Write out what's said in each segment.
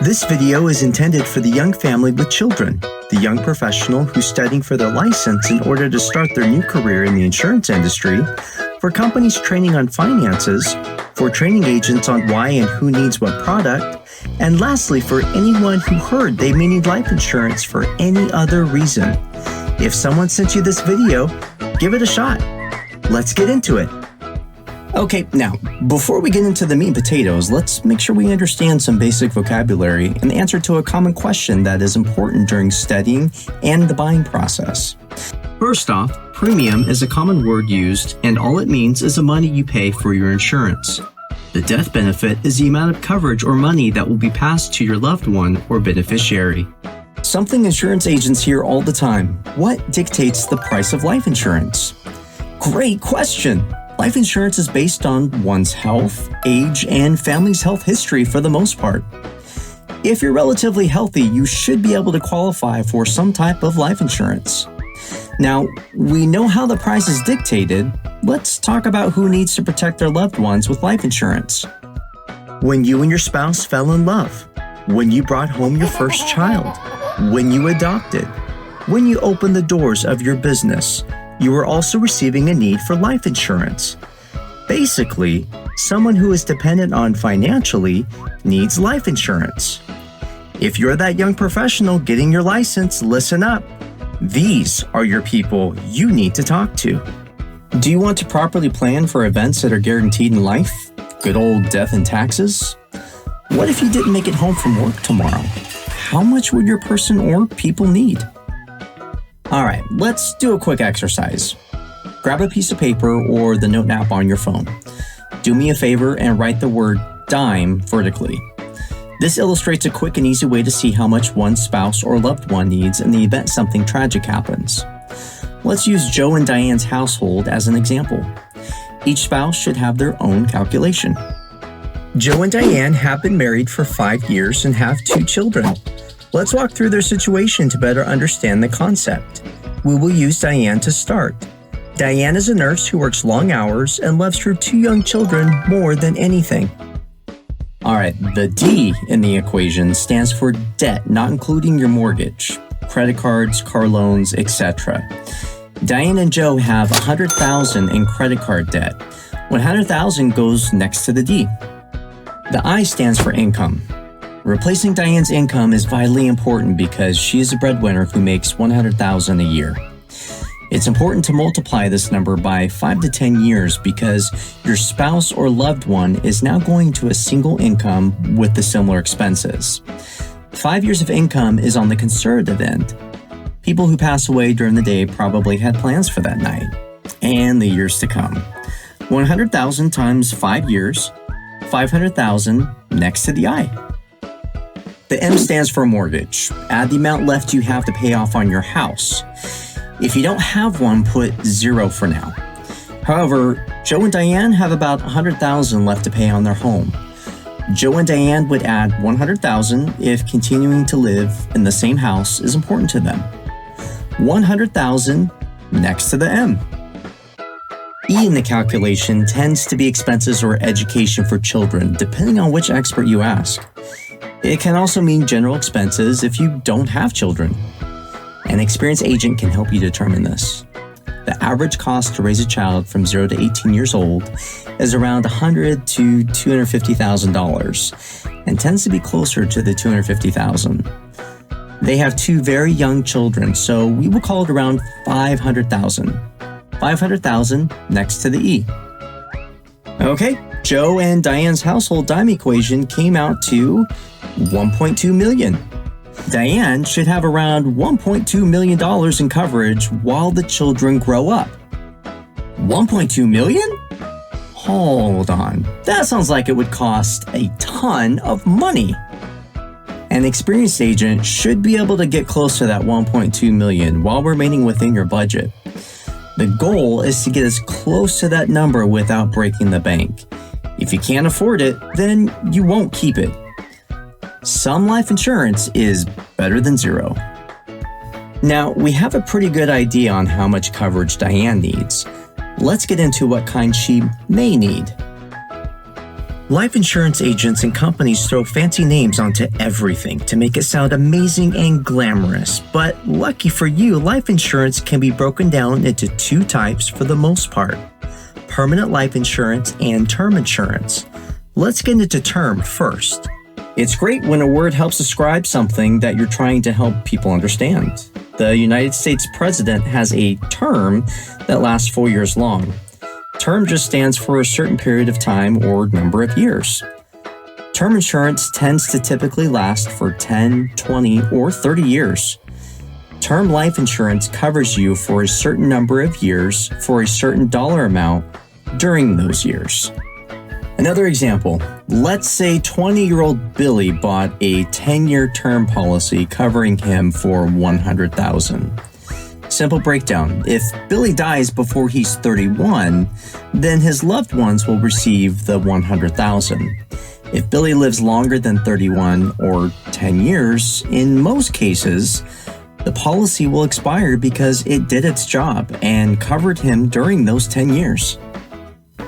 This video is intended for the young family with children, the young professional who's studying for their license in order to start their new career in the insurance industry, for companies training on finances, for training agents on why and who needs what product, and lastly, for anyone who heard they may need life insurance for any other reason. If someone sent you this video, give it a shot. Let's get into it. Okay, now, before we get into the meat and potatoes, let's make sure we understand some basic vocabulary and the answer to a common question that is important during studying and the buying process. First off, premium is a common word used, and all it means is the money you pay for your insurance. The death benefit is the amount of coverage or money that will be passed to your loved one or beneficiary. Something insurance agents hear all the time: what dictates the price of life insurance? Great question! Life insurance is based on one's health, age, and family's health history for the most part. If you're relatively healthy, you should be able to qualify for some type of life insurance. Now, we know how the price is dictated. Let's talk about who needs to protect their loved ones with life insurance. When you and your spouse fell in love, when you brought home your first child, when you adopted, when you opened the doors of your business, you are also receiving a need for life insurance. Basically, someone who is dependent on financially needs life insurance. If you're that young professional getting your license, listen up. These are your people you need to talk to. Do you want to properly plan for events that are guaranteed in life? Good old death and taxes? What if you didn't make it home from work tomorrow? How much would your person or people need? All right, let's do a quick exercise. Grab a piece of paper or the Note app on your phone. Do me a favor and write the word dime vertically. This illustrates a quick and easy way to see how much one spouse or loved one needs in the event something tragic happens. Let's use Joe and Diane's household as an example. Each spouse should have their own calculation. Joe and Diane have been married for 5 years and have 2 children. Let's walk through their situation to better understand the concept. We will use Diane to start. Diane is a nurse who works long hours and loves her 2 young children more than anything. All right, the D in the equation stands for debt, not including your mortgage, credit cards, car loans, etc. Diane and Joe have $100,000 in credit card debt. $100,000 goes next to the D. The I stands for income. Replacing Diane's income is vitally important because she is a breadwinner who makes $100,000 a year. It's important to multiply this number by 5 to 10 years because your spouse or loved one is now going to a single income with the similar expenses. 5 years of income is on the conservative end. People who pass away during the day probably had plans for that night and the years to come. 100,000 times 5 years, 500,000 next to the I. The M stands for mortgage. Add the amount left you have to pay off on your house. If you don't have one, put 0 for now. However, Joe and Diane have about $100,000 left to pay on their home. Joe and Diane would add $100,000 if continuing to live in the same house is important to them. $100,000 next to the M. E in the calculation tends to be expenses or education for children, depending on which expert you ask. It can also mean general expenses if you don't have children. An experienced agent can help you determine this. The average cost to raise a child from 0 to 18 years old is around $100,000 to $250,000 and tends to be closer to the $250,000. They have 2 very young children, so we will call it around $500,000. $500,000 next to the E. Okay, Joe and Diane's household dime equation came out to $1.2 million. Diane should have around $1.2 million in coverage while the children grow up. $1.2 million? Hold on. That sounds like it would cost a ton of money. An experienced agent should be able to get close to that $1.2 million while remaining within your budget. The goal is to get as close to that number without breaking the bank. If you can't afford it, then you won't keep it. Some life insurance is better than 0. Now, we have a pretty good idea on how much coverage Diane needs. Let's get into what kind she may need. Life insurance agents and companies throw fancy names onto everything to make it sound amazing and glamorous. But lucky for you, life insurance can be broken down into two types for the most part: permanent life insurance and term insurance. Let's get into term first. It's great when a word helps describe something that you're trying to help people understand. The United States president has a term that lasts 4 years long. Term just stands for a certain period of time or number of years. Term insurance tends to typically last for 10, 20, or 30 years. Term life insurance covers you for a certain number of years for a certain dollar amount during those years. Another example, let's say 20-year-old Billy bought a 10-year term policy covering him for $100,000. Simple breakdown. If Billy dies before he's 31, then his loved ones will receive the $100,000. If Billy lives longer than 31 or 10 years, in most cases, the policy will expire because it did its job and covered him during those 10 years.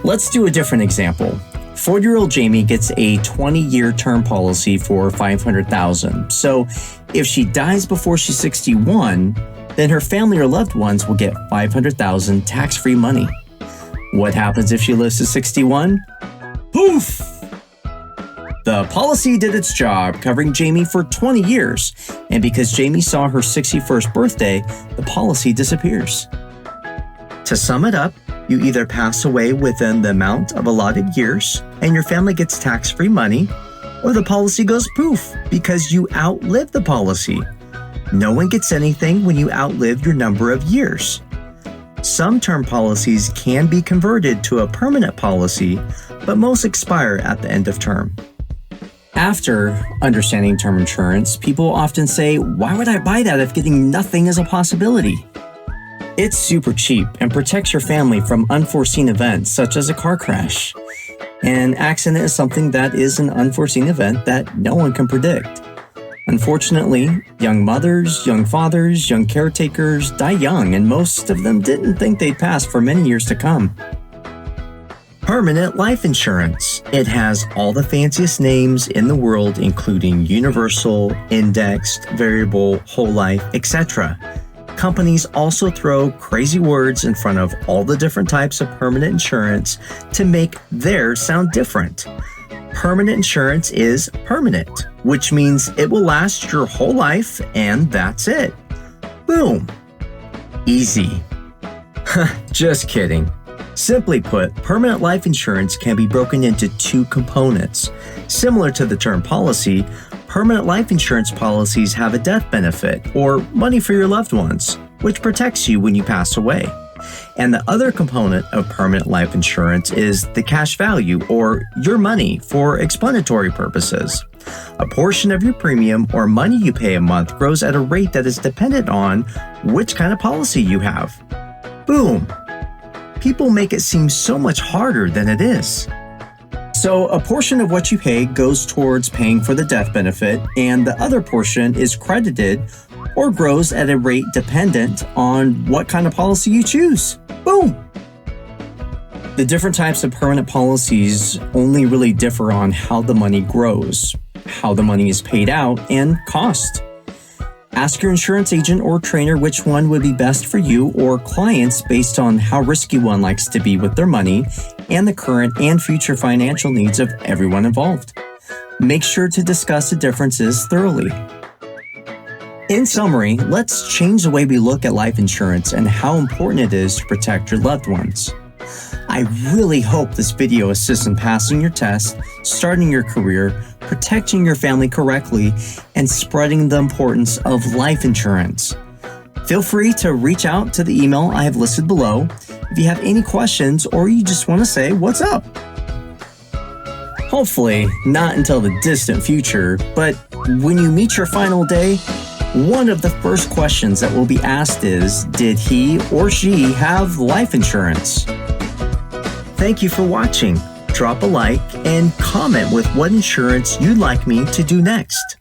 Let's do a different example. 40-year-old Jamie gets a 20-year term policy for $500,000. So if she dies before she's 61, then her family or loved ones will get $500,000 tax-free money. What happens if she lives to 61? Poof! The policy did its job, covering Jamie for 20 years, and because Jamie saw her 61st birthday, the policy disappears. To sum it up, you either pass away within the amount of allotted years and your family gets tax-free money, or the policy goes poof because you outlive the policy. No one gets anything when you outlive your number of years. Some term policies can be converted to a permanent policy, but most expire at the end of term. After understanding term insurance, people often say, "Why would I buy that if getting nothing is a possibility?" It's super cheap and protects your family from unforeseen events such as a car crash. An accident is something that is an unforeseen event that no one can predict. Unfortunately, young mothers, young fathers, young caretakers die young, and most of them didn't think they'd pass for many years to come. Permanent life insurance. It has all the fanciest names in the world, including universal, indexed, variable, whole life, etc. Companies also throw crazy words in front of all the different types of permanent insurance to make theirs sound different. Permanent insurance is permanent, which means it will last your whole life and that's it. Boom. Easy. Just kidding. Simply put, permanent life insurance can be broken into two components. Similar to the term policy, permanent life insurance policies have a death benefit, or money for your loved ones, which protects you when you pass away. And the other component of permanent life insurance is the cash value, or your money, for explanatory purposes. A portion of your premium or money you pay a month grows at a rate that is dependent on which kind of policy you have. Boom! People make it seem so much harder than it is. So a portion of what you pay goes towards paying for the death benefit, and the other portion is credited or grows at a rate dependent on what kind of policy you choose. Boom! The different types of permanent policies only really differ on how the money grows, how the money is paid out, and cost. Ask your insurance agent or trainer which one would be best for you or clients based on how risky one likes to be with their money and the current and future financial needs of everyone involved. Make sure to discuss the differences thoroughly. In summary, let's change the way we look at life insurance and how important it is to protect your loved ones. I really hope this video assists in passing your test, starting your career, protecting your family correctly, and spreading the importance of life insurance. Feel free to reach out to the email I have listed below if you have any questions or you just want to say what's up. Hopefully, not until the distant future, but when you meet your final day, one of the first questions that will be asked is, did he or she have life insurance? Thank you for watching. Drop a like and comment with what insurance you'd like me to do next.